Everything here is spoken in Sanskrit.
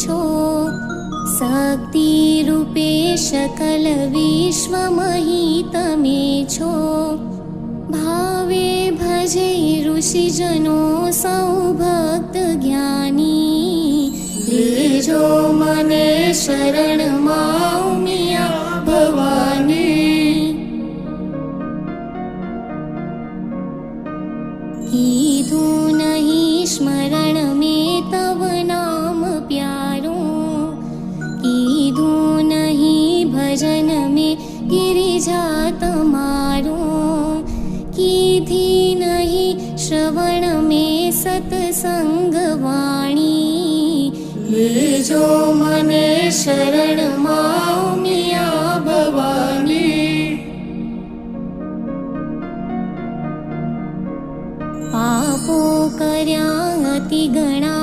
छो शक्ति रूपे सकल विश्वमहितमे छो भावे भजे ऋषिजनो सौ भक्त ज्ञानी लेजो मने शरण मां मिया भवानी कीधु नहीं स्मरण में तव नाम प्यारो कीधु नहीं भजन में गिरिजा तमारो कीधी नहीं श्रवण में सत्संग वाणी लेजो मने शरण मां मिया भवानी पापो कर्या अति गणा